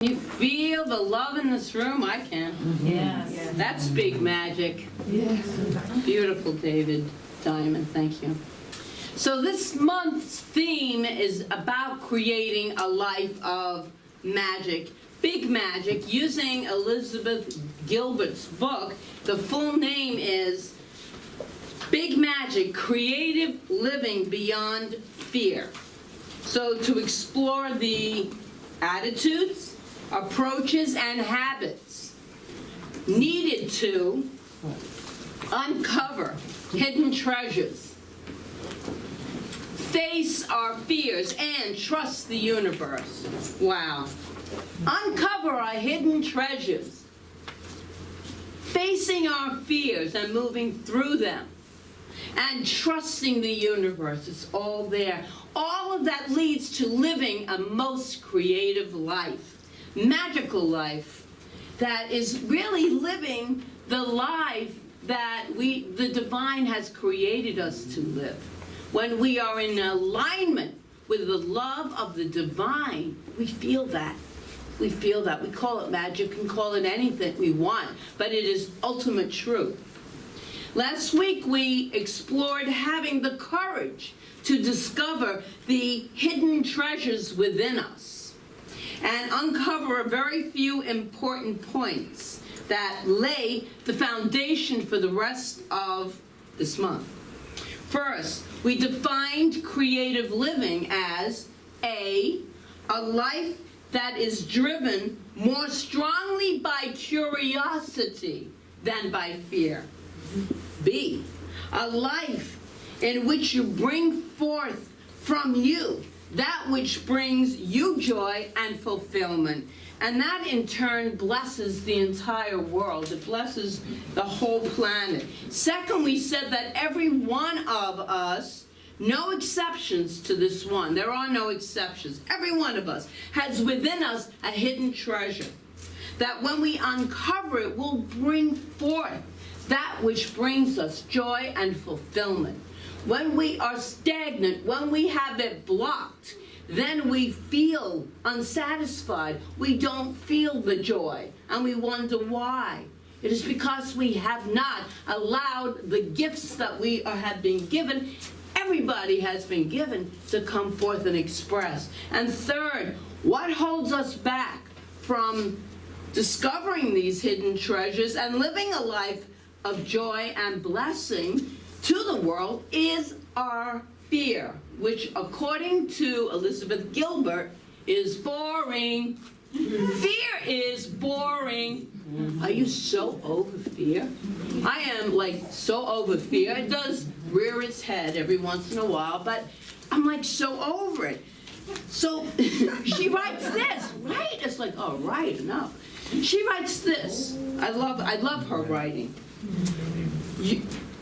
You feel the love in this room? I can. Yes. That's big magic. Yes. Beautiful, David Diamond. Thank you. So this month's theme is about creating a life of magic. Big magic, using Elizabeth Gilbert's book. The full name is Big Magic, Creative Living Beyond Fear. So to explore the attitudes, approaches, and habits needed to uncover hidden treasures, face our fears, and trust the universe. Wow. Uncover our hidden treasures, facing our fears and moving through them, and trusting the universe. It's all there. All of that leads to living a most creative life, magical life, that is really living the life that the divine has created us to live. When we are in alignment with the love of the divine, we feel that. We feel that. We call it magic, we can call it anything we want, but it is ultimate truth. Last week we explored having the courage to discover the hidden treasures within us and uncover a very few important points that lay the foundation for the rest of this month. First, we defined creative living as a life that is driven more strongly by curiosity than by fear. B, a life in which you bring forth from you that which brings you joy and fulfillment. And that in turn blesses the entire world. It blesses the whole planet. Second, we said that every one of us, no exceptions to this one, there are no exceptions, every one of us has within us a hidden treasure that when we uncover it will bring forth that which brings us joy and fulfillment. When we are stagnant, when we have it blocked, then we feel unsatisfied. We don't feel the joy, and we wonder why. It is because we have not allowed the gifts that we have been given, everybody has been given, to come forth and express. And third, what holds us back from discovering these hidden treasures and living a life of joy and blessing to the world is our fear, which according to Elizabeth Gilbert is boring. Fear is boring. Are you so over fear? I am like so over fear. It does rear its head every once in a while, but I'm like so over it. So she writes this, right? It's like, oh, right, enough. She writes this. I love her writing.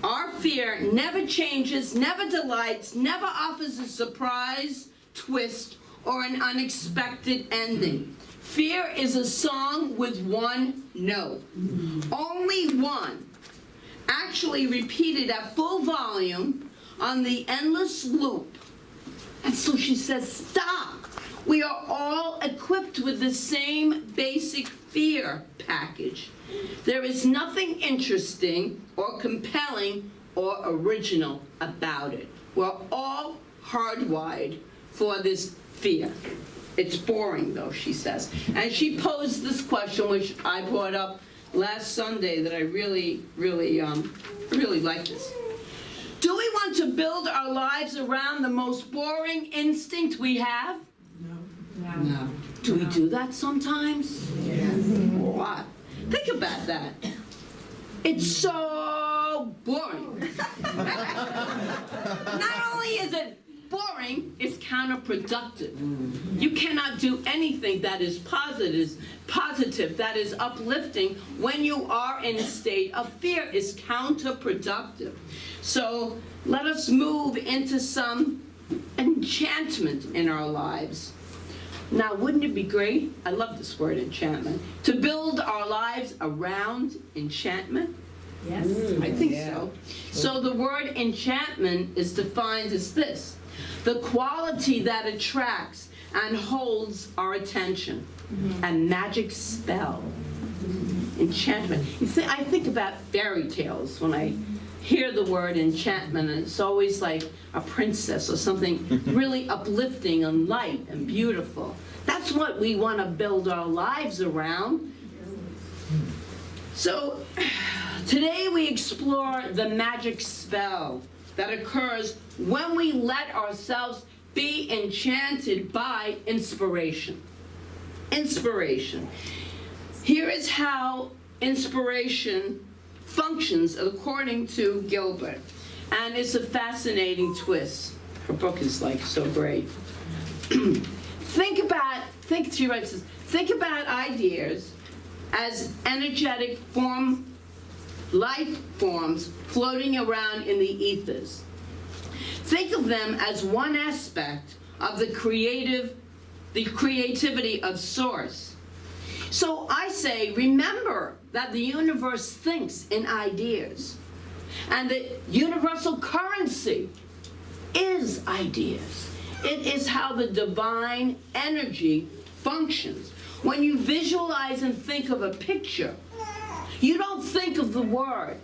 Our fear never changes, never delights, never offers a surprise twist or an unexpected ending. Fear is a song with one note, only one, actually repeated at full volume on the endless loop. And so she says, stop. We are all equipped with the same basic fear package. There is nothing interesting or compelling or original about it. We're all hardwired for this fear. It's boring, though, she says. And she posed this question, which I brought up last Sunday, that I really like this. Do we want to build our lives around the most boring instinct we have? No. Do we do that sometimes? Yes. What? Think about that. It's so boring. Not only is it boring, it's counterproductive. You cannot do anything that is positive, that is uplifting when you are in a state of fear. It's counterproductive. So let us move into some enchantment in our lives. Now, wouldn't it be great? I love this word, enchantment. To build our lives around enchantment? Yes. I think so. So the word enchantment is defined as this: the quality that attracts and holds our attention. A magic spell. Enchantment. I think about fairy tales when I hear the word enchantment, and it's always like a princess or something really uplifting and light and beautiful. That's what we want to build our lives around. So today we explore the magic spell that occurs when we let ourselves be enchanted by inspiration. Inspiration. Here is how inspiration functions according to Gilbert. And it's a fascinating twist. Her book is like so great. She writes this, think about ideas as energetic life forms floating around in the ethers. Think of them as one aspect of the creativity of Source. So I say, remember that the universe thinks in ideas, and the universal currency is ideas. It is how the divine energy functions. When you visualize and think of a picture, you don't think of the word.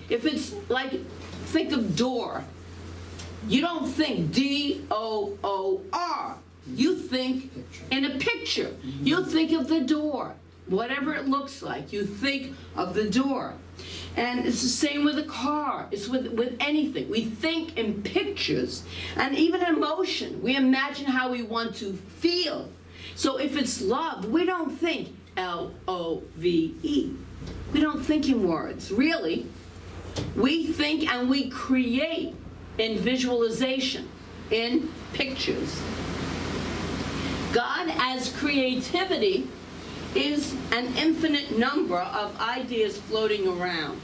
If it's like, think of door. You don't think D-O-O-R. You think in a picture. You think of the door. Whatever it looks like, you think of the door. And it's the same with a car. It's with anything. We think in pictures. And even emotion. We imagine how we want to feel. So if it's love, we don't think L-O-V-E. We don't think in words. Really, we think and we create in visualization, in pictures. God as creativity is an infinite number of ideas floating around.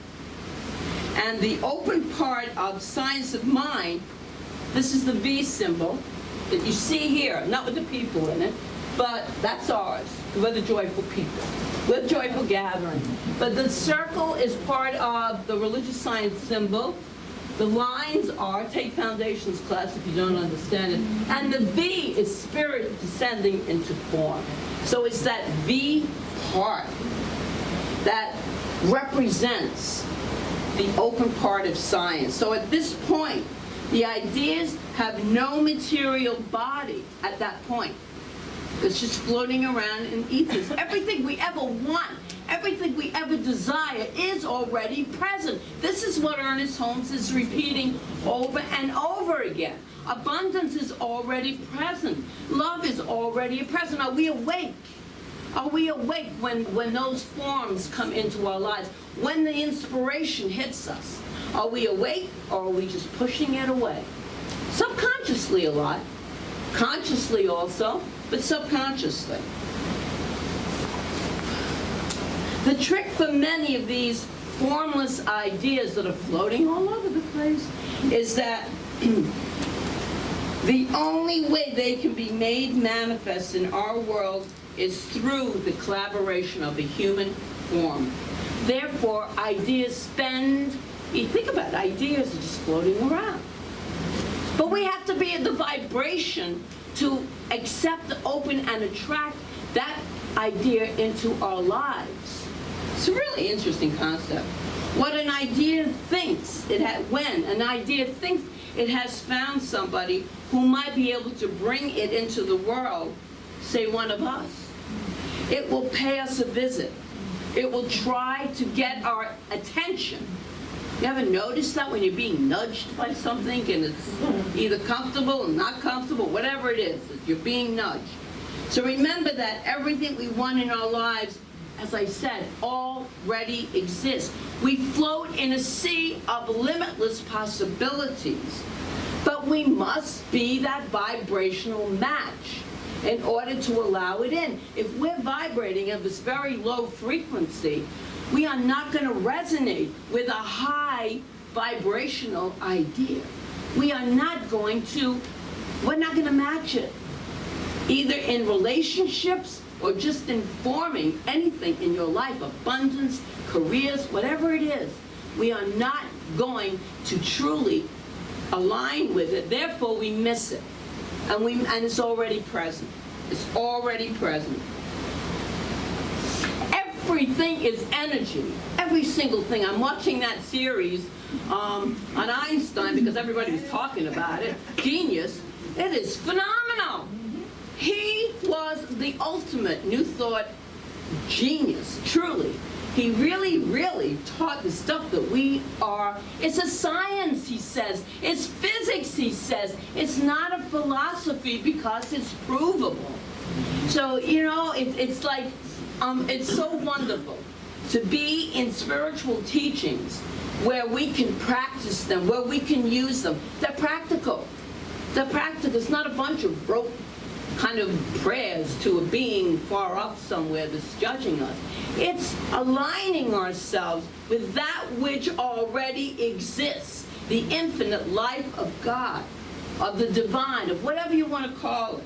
And the open part of science of mind, this is the V symbol that you see here, not with the people in it, but that's ours. We're the joyful people. We're the joyful gathering. But the circle is part of the religious science symbol. The lines are, take foundations class if you don't understand it, and the V is spirit descending into form. So it's that V part that represents the open part of science. So at this point, the ideas have no material body at that point. It's just floating around in ethers. Everything we ever want, everything we ever desire is already present. This is what Ernest Holmes is repeating over and over again. Abundance is already present. Love is already present. Are we awake? Are we awake when those forms come into our lives? When the inspiration hits us? Are we awake, or are we just pushing it away? Subconsciously a lot. Consciously also, but subconsciously. The trick for many of these formless ideas that are floating all over the place is that the only way they can be made manifest in our world is through the collaboration of the human form. Therefore, ideas you think about it, ideas are just floating around. But we have to be in the vibration to accept, open, and attract that idea into our lives. It's a really interesting concept. What an idea thinks, when an idea thinks it has found somebody who might be able to bring it into the world, say one of us, it will pay us a visit. It will try to get our attention. You ever notice that when you're being nudged by something and it's either comfortable or not comfortable, whatever it is, you're being nudged. So remember that everything we want in our lives, as I said, already exists. We float in a sea of limitless possibilities, but we must be that vibrational match in order to allow it in. If we're vibrating at this very low frequency, we are not going to resonate with a high vibrational idea. We're not going to match it, either in relationships or just in forming anything in your life, abundance, careers, whatever it is. We are not going to truly align with it. Therefore, we miss it, and it's already present. is already present. Everything is energy. Every single thing. I'm watching that series on Einstein because everybody was talking about it. Genius. It is phenomenal. He was the ultimate New Thought genius, truly. He really, really taught the stuff that we are. It's a science, he says. It's physics, he says. It's not a philosophy because it's provable. So, you know, it's like, it's so wonderful to be in spiritual teachings where we can practice them, where we can use them. They're practical. They're practical. It's not a bunch of rote kind of prayers to a being far up somewhere that's judging us. It's aligning ourselves with that which already exists, the infinite life of God, of the divine, of whatever you want to call it,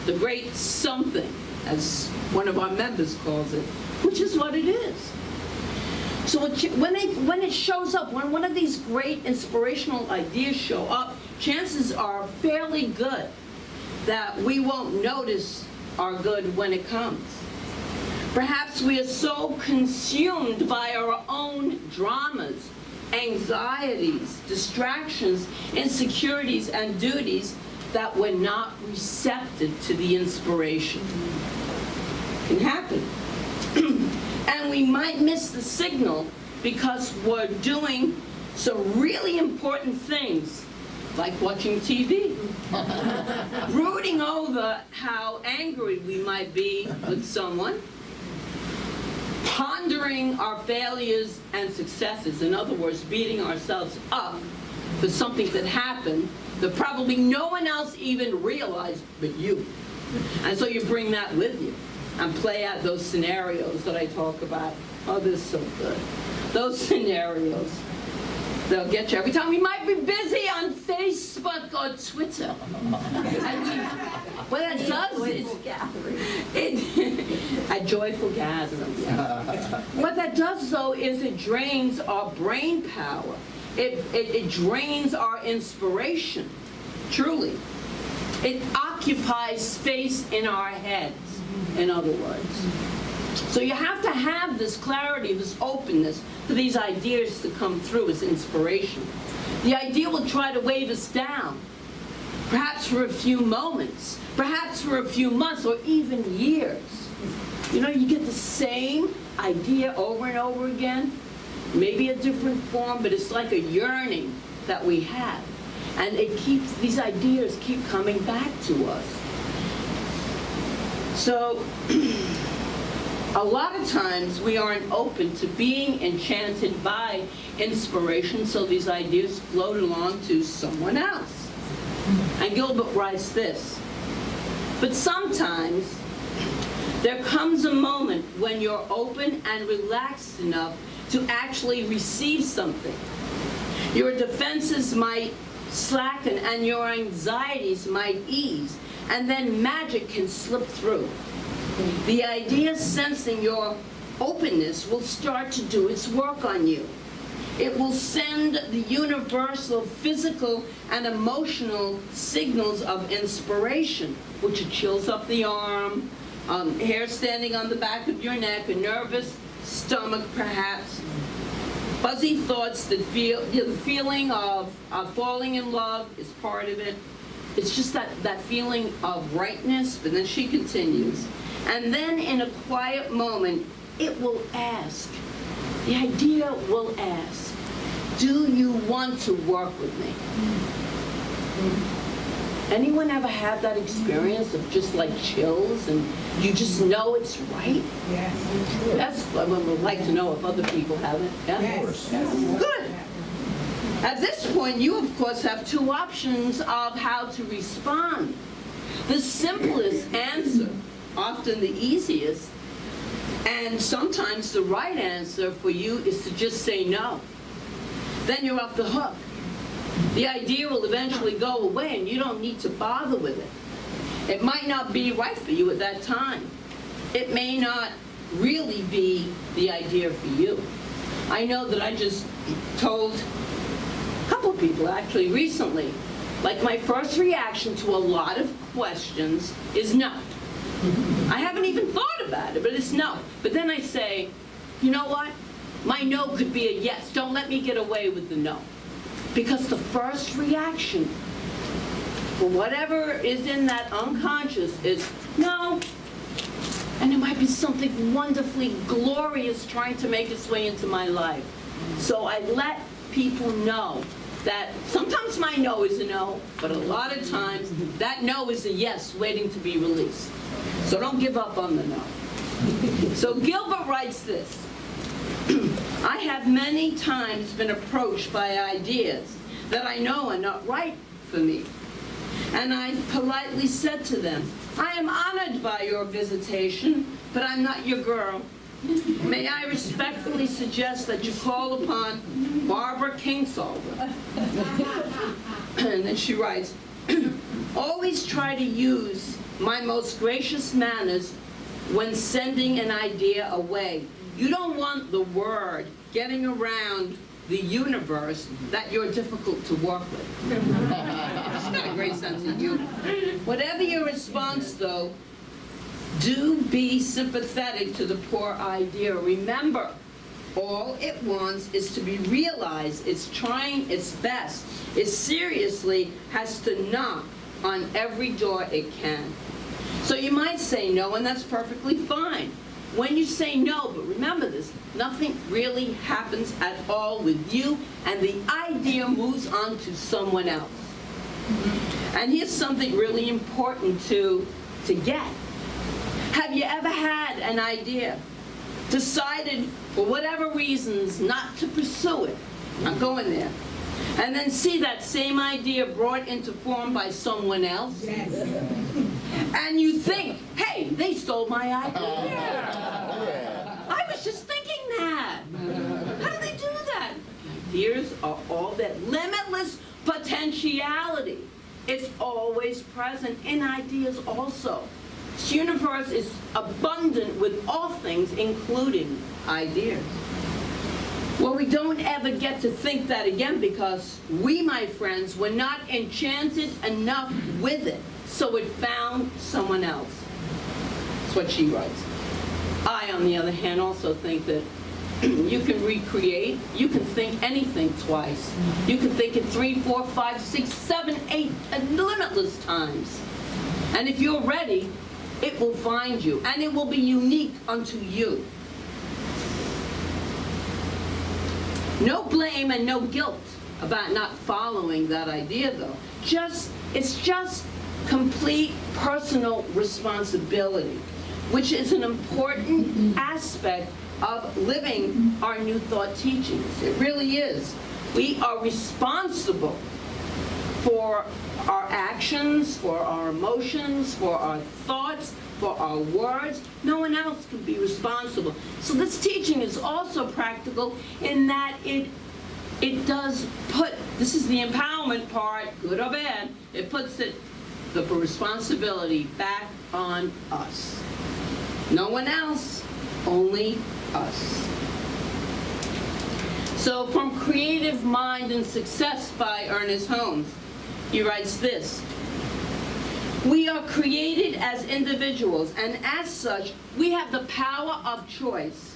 the great something, as one of our members calls it, which is what it is. So when it shows up, when one of these great inspirational ideas show up, chances are fairly good that we won't notice our good when it comes. Perhaps we are so consumed by our own dramas, anxieties, distractions, insecurities, and duties that we're not receptive to the inspiration. It can happen. And we might miss the signal because we're doing some really important things, like watching TV, brooding over how angry we might be with someone, pondering our failures and successes, in other words, beating ourselves up for something that happened that probably no one else even realized but you. And so you bring that with you and play out those scenarios that I talk about. Oh, this is so good. Those scenarios. They'll get you every time. We might be busy on Facebook or Twitter. I mean, what that does is a joyful gathering. Yeah. What that does, though, is it drains our brain power. It drains our inspiration. Truly, it occupies space in our heads. In other words. So you have to have this clarity, this openness for these ideas to come through as inspiration. The idea will try to wave us down, perhaps for a few moments, perhaps for a few months, or even years. You know, you get the same idea over and over again, maybe a different form, but it's like a yearning that we have. And these ideas keep coming back to us. So, a lot of times we aren't open to being enchanted by inspiration, so these ideas float along to someone else. And Gilbert writes this, but sometimes there comes a moment when you're open and relaxed enough to actually receive something. Your defenses might slacken and your anxieties might ease, and then magic can slip through. The idea sensing your openness will start to do its work on you. It will send the universal physical and emotional signals of inspiration, which chills up the arm, hair standing on the back of your neck, a nervous stomach perhaps, fuzzy thoughts that feel, the feeling of falling in love is part of it. It's just that feeling of rightness, but then she continues. And then in a quiet moment, it will ask, the idea will ask, do you want to work with me? Anyone ever had that experience of just like chills and you just know it's right? Yes. That's what we would like to know if other people haven't. Yeah? Yes. Good. At this point, you of course have two options of how to respond. The simplest answer, often the easiest, and sometimes the right answer for you is to just say no. Then you're off the hook. The idea will eventually go away and you don't need to bother with it. It might not be right for you at that time. It may not really be the idea for you. I know that I just told a couple of people actually recently Like my first reaction to a lot of questions is no. I haven't even thought about it, but it's no. But then I say, you know what? My no could be a yes. Don't let me get away with the no. Because the first reaction, for whatever is in that unconscious, is no. And there might be something wonderfully glorious trying to make its way into my life. So I let people know that sometimes my no is a no, but a lot of times that no is a yes waiting to be released. So don't give up on the no. So Gilbert writes this. I have many times been approached by ideas that I know are not right for me. And I politely said to them, I am honored by your visitation, but I'm not your girl. May I respectfully suggest that you call upon Barbara Kingsolver. And then she writes, always try to use my most gracious manners when sending an idea away. You don't want the word getting around the universe that you're difficult to work with. She's got a great sense of humor. Whatever your response, though, do be sympathetic to the poor idea. Remember, all it wants is to be realized. It's trying its best. It seriously has to knock on every door it can. So you might say no, and that's perfectly fine. When you say no, but remember this, nothing really happens at all with you, and the idea moves on to someone else. And here's something really important to get. Have you ever had an idea, decided for whatever reasons not to pursue it, not going there, and then see that same idea brought into form by someone else? Yes. And you think, hey, they stole my idea. I was just thinking that. How do they do that? Ideas are all that limitless potentiality. It's always present in ideas also. This universe is abundant with all things, including ideas. Well, we don't ever get to think that again because we, my friends, were not enchanted enough with it, so it found someone else. That's what she writes. I, on the other hand, also think that you can recreate, you can think anything twice. You can think it 3, 4, 5, 6, 7, 8, limitless times. And if you're ready, it will find you, and it will be unique unto you. No blame and no guilt about not following that idea, though. It's just complete personal responsibility, which is an important aspect of living our New Thought teachings. It really is. We are responsible for our actions, for our emotions, for our thoughts, for our words. No one else can be responsible. So this teaching is also practical in that it does put, this is the empowerment part, good or bad, it puts the responsibility back on us. No one else, only us. So from Creative Mind and Success by Ernest Holmes, he writes this. We are created as individuals, and as such, we have the power of choice.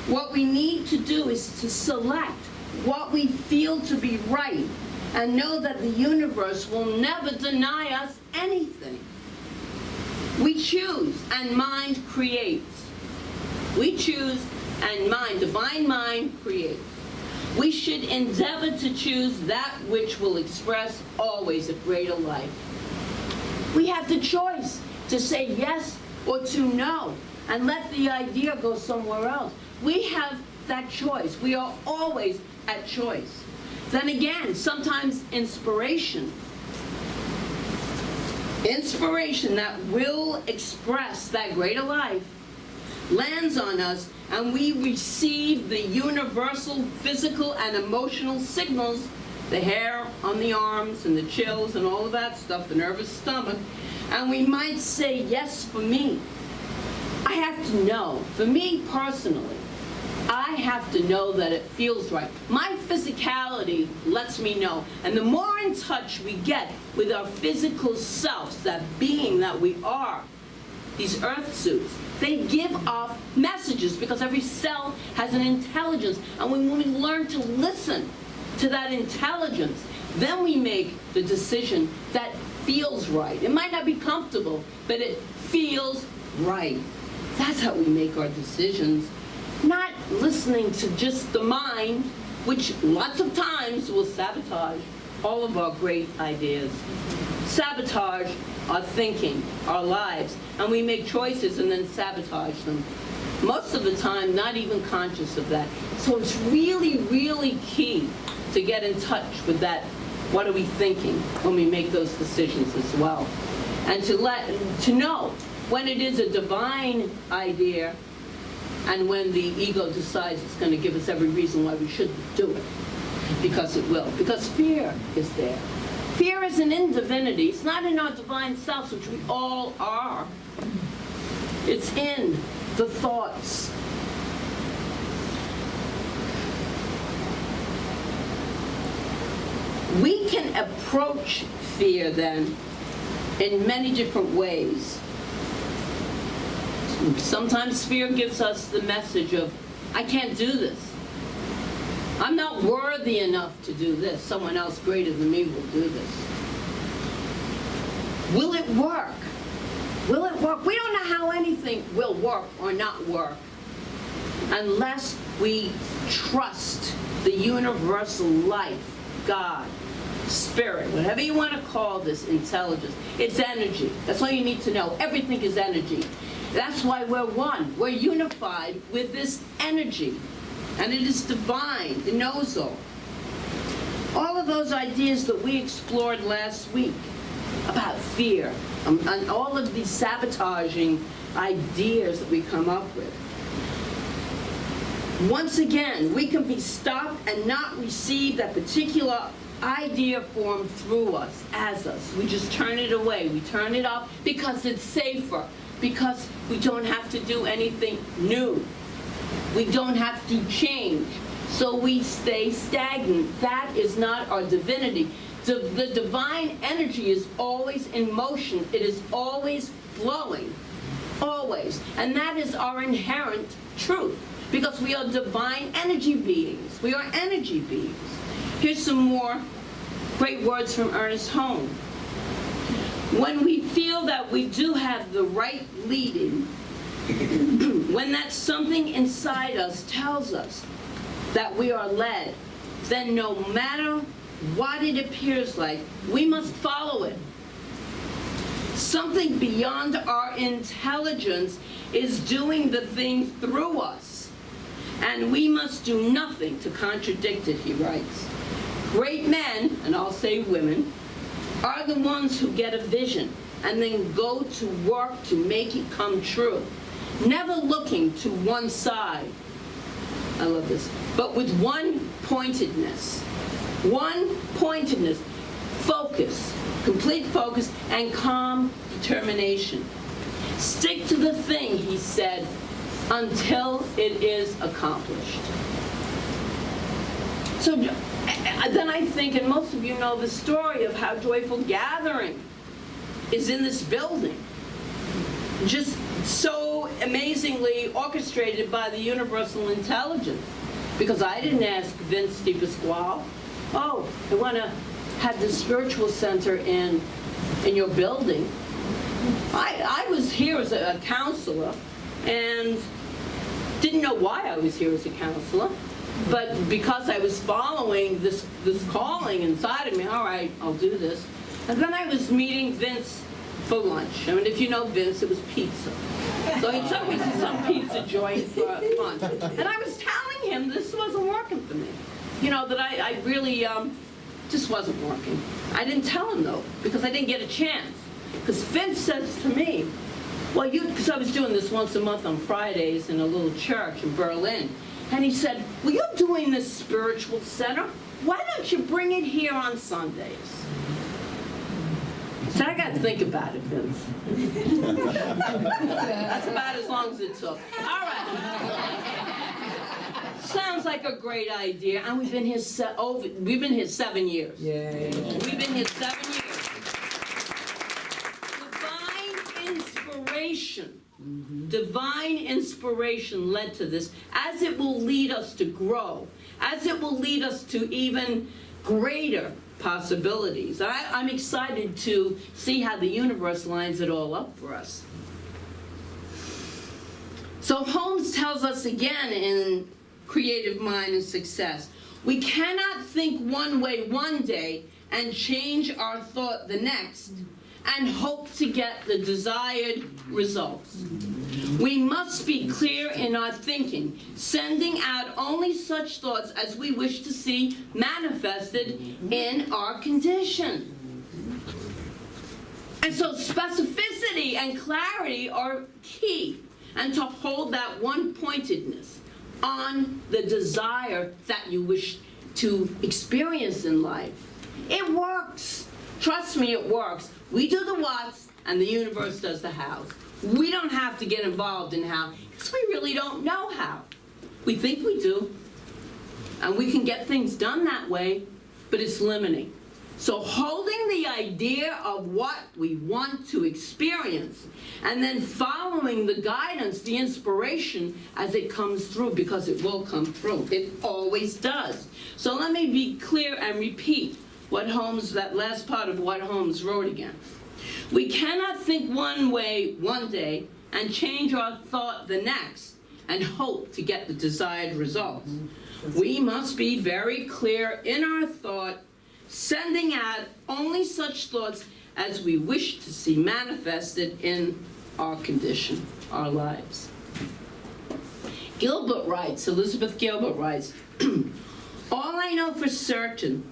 What we need to do is to select what we feel to be right and know that the universe will never deny us anything. We choose, and mind creates. We choose, and mind, divine mind, creates. We should endeavor to choose that which will express always a greater life. We have the choice to say yes or to no and let the idea go somewhere else. We have that choice. We are always at choice. Then again, sometimes inspiration that will express that greater life lands on us, and we receive the universal physical and emotional signals, the hair on the arms and the chills and all of that stuff, the nervous stomach, and we might say, yes, for me. I have to know, for me personally, I have to know that it feels right. My physicality lets me know. And the more in touch we get with our physical selves, that being that we are, these earth suits, they give off messages because every cell has an intelligence. And when we learn to listen to that intelligence, then we make the decision that feels right. It might not be comfortable, but it feels right. That's how we make our decisions. Not listening to just the mind, which lots of times will sabotage all of our great ideas. Sabotage our thinking, our lives, and we make choices and then sabotage them. Most of the time, not even conscious of that. So it's really, really key to get in touch with that. What are we thinking when we make those decisions as well? And to know when it is a divine idea and when the ego decides it's going to give us every reason why we shouldn't do it. Because it will. Because fear is there. Fear isn't in divinity. It's not in our divine selves, which we all are. It's in the thoughts. We can approach fear then in many different ways. Sometimes fear gives us the message of, I can't do this. I'm not worthy enough to do this. Someone else greater than me will do this. Will it work? Will it work? We don't know how anything will work or not work unless we trust the universal life, God, spirit, whatever you want to call this, intelligence. It's energy. That's all you need to know. Everything is energy. That's why we're one. We're unified with this energy. And it is divine. It knows all. All of those ideas that we explored last week about fear, and all of these sabotaging ideas that we come up with. Once again, we can be stopped and not receive that particular idea formed through us, as us. We just turn it away. We turn it off because it's safer, because we don't have to do anything new. We don't have to change. So we stay stagnant. That is not our divinity. The divine energy is always in motion. It is always flowing. Always. And that is our inherent truth. Because we are divine energy beings. We are energy beings. Here's some more great words from Ernest Holmes. When we feel that we do have the right leading, when that something inside us tells us that we are led, then no matter what it appears like, we must follow it. Something beyond our intelligence is doing the thing through us, and we must do nothing to contradict it, he writes. Great men, and I'll say women, are the ones who get a vision and then go to work to make it come true, never looking to one side. I love this. But with one pointedness, focus, complete focus, and calm determination. Stick to the thing, he said, until it is accomplished. So then I think, and most of you know the story of how Joyful Gathering is in this building. Just so amazingly orchestrated by the universal intelligence. Because I didn't ask Vince DiPasquale, oh, I want to have the spiritual center in your building. I was here as a counselor and didn't know why I was here as a counselor. But because I was following this calling inside of me, all right, I'll do this. And then I was meeting Vince for lunch. I mean, if you know Vince, it was pizza. So he took me to some pizza joint for lunch. And I was telling him this wasn't working for me. You know, that I really just wasn't working. I didn't tell him, though, because I didn't get a chance. Because Vince says to me, well, because I was doing this once a month on Fridays in a little church in Berlin. And he said, well, you're doing this spiritual center. Why don't you bring it here on Sundays? So I got to think about it, Vince. That's about as long as it took. All right. Sounds like a great idea, and we've been here 7 years. Yay. We've been here 7 years. Divine inspiration led to this, as it will lead us to grow, as it will lead us to even greater possibilities. I'm excited to see how the universe lines it all up for us. So Holmes tells us again in Creative Mind and Success, we cannot think one way one day and change our thought the next and hope to get the desired results. We must be clear in our thinking, sending out only such thoughts as we wish to see manifested in our condition. And so specificity and clarity are key, and to hold that one-pointedness on the desire that you wish to experience in life. It works. Trust me, it works. We do the what's, and the universe does the how's. We don't have to get involved in how, because we really don't know how. We think we do, and we can get things done that way, but it's limiting. So holding the idea of what we want to experience, and then following the guidance, the inspiration as it comes through, because it will come through. It always does. So let me be clear and repeat what Holmes, that last part of what Holmes wrote again. We cannot think one way one day and change our thought the next and hope to get the desired results. We must be very clear in our thought, sending out only such thoughts as we wish to see manifested in our condition, our lives. Elizabeth Gilbert writes, all I know for certain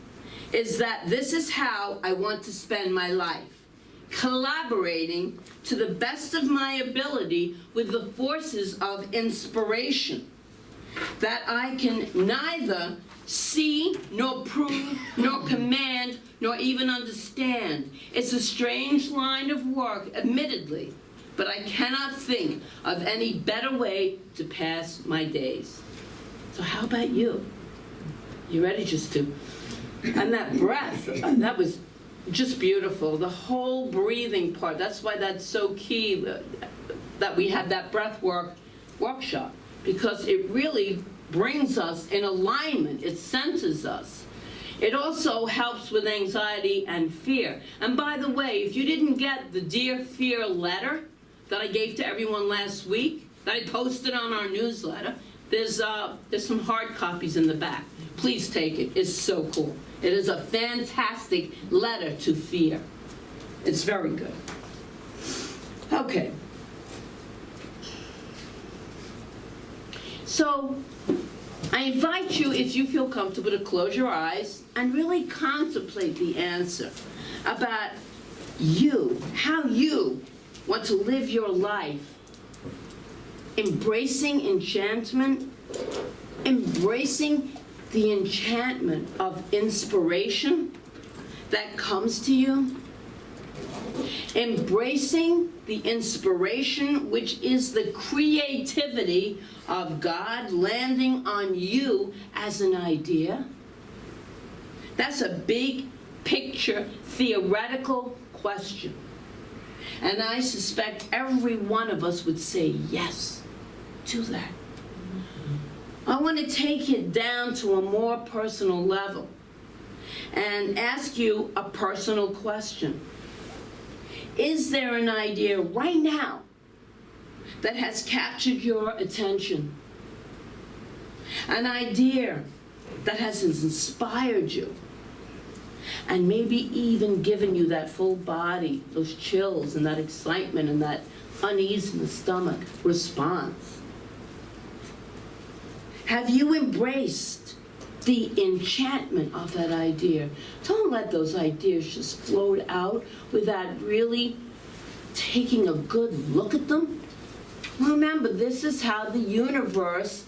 is that this is how I want to spend my life, collaborating to the best of my ability with the forces of inspiration that I can neither see, nor prove, nor command, nor even understand. It's a strange line of work, admittedly, but I cannot think of any better way to pass my days. So how about you? You ready just to? And that breath, that was just beautiful. The whole breathing part, that's why that's so key that we had that breath workshop, because it really brings us in alignment. It centers us. It also helps with anxiety and fear. And by the way, if you didn't get the Dear Fear letter that I gave to everyone last week, that I posted on our newsletter, there's some hard copies in the back. Please take it. It's so cool. It is a fantastic letter to fear. It's very good. Okay. So I invite you, if you feel comfortable, to close your eyes and really contemplate the answer about you, how you want to live your life, embracing enchantment, embracing the enchantment of inspiration that comes to you, embracing the inspiration, which is the creativity of God landing on you as an idea. That's a big picture, theoretical question. And I suspect every one of us would say yes to that. I want to take it down to a more personal level and ask you a personal question. Is there an idea right now that has captured your attention? An idea that has inspired you and maybe even given you that full body, those chills and that excitement and that unease in the stomach response? Have you embraced the enchantment of that idea? Don't let those ideas just float out without really taking a good look at them. Remember, this is how the universe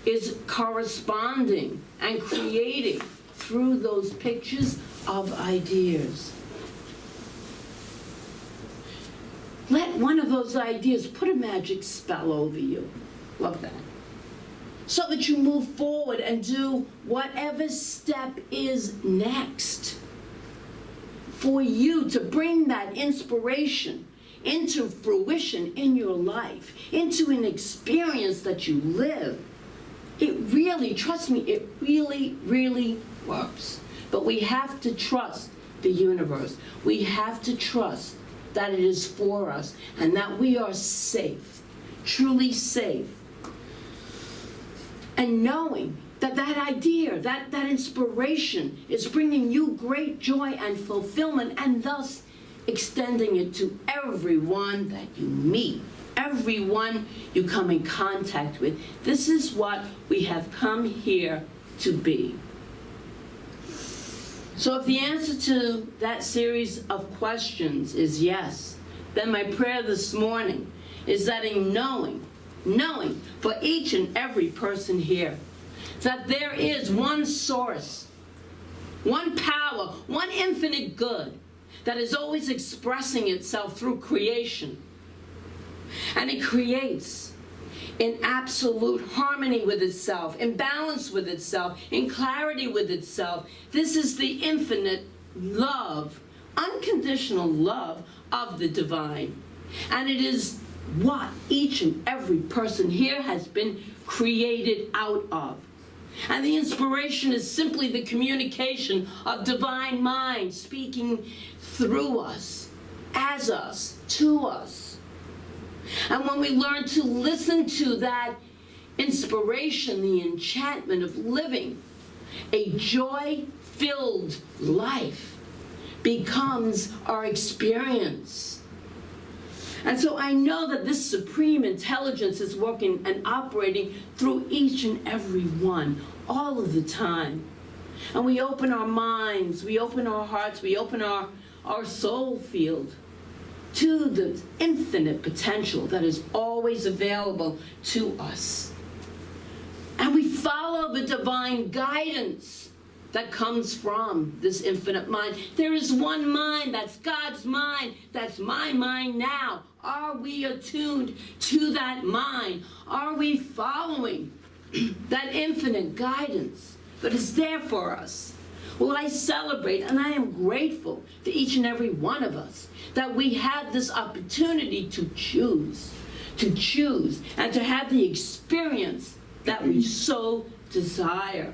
is corresponding and creating through those pictures of ideas. Let one of those ideas put a magic spell over you. Love that. so that you move forward and do whatever step is next for you to bring that inspiration into fruition in your life, into an experience that you live. It really, trust me, it really, really works. But we have to trust the universe. We have to trust that it is for us and that we are safe, truly safe. And knowing that that idea, that inspiration is bringing you great joy and fulfillment, and thus extending it to everyone that you meet, everyone you come in contact with. This is what we have come here to be. So if the answer to that series of questions is yes, then my prayer this morning is that in knowing for each and every person here, that there is one source, one power, one infinite good that is always expressing itself through creation. And it creates in absolute harmony with itself, in balance with itself, in clarity with itself. This is the infinite love, unconditional love of the divine. And it is what each and every person here has been created out of. And the inspiration is simply the communication of divine mind speaking through us, as us, to us. And when we learn to listen to that inspiration, the enchantment of living, a joy-filled life becomes our experience. And so I know that this supreme intelligence is working and operating through each and every one, all of the time. And we open our minds, we open our hearts, we open our soul field to the infinite potential that is always available to us. And we follow the divine guidance that comes from this infinite mind. There is one mind, that's God's mind, that's my mind now. Are we attuned to that mind? Are we following that infinite guidance that is there for us? Well, I celebrate and I am grateful to each and every one of us that we have this opportunity to choose, and to have the experience that we so desire.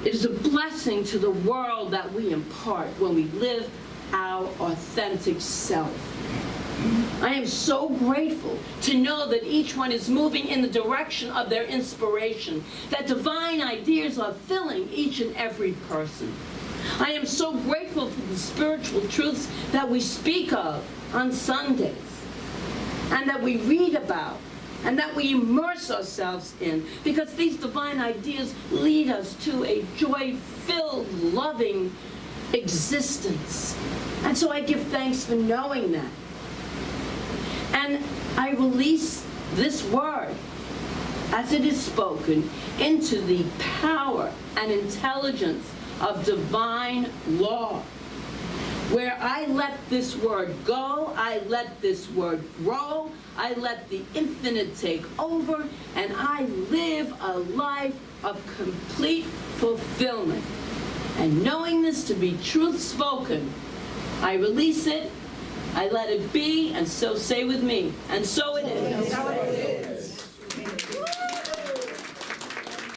It is a blessing to the world that we impart when we live our authentic self. I am so grateful to know that each one is moving in the direction of their inspiration, that divine ideas are filling each and every person. I am so grateful for the spiritual truths that we speak of on Sundays, and that we read about, and that we immerse ourselves in, because these divine ideas lead us to a joy-filled, loving existence. And so I give thanks for knowing that. And I release this word, as it is spoken, into the power and intelligence of divine law, where I let this word go, I let this word grow, I let the infinite take over, and I live a life of complete fulfillment. And knowing this to be truth spoken, I release it, I let it be, and so say with me, and so it is.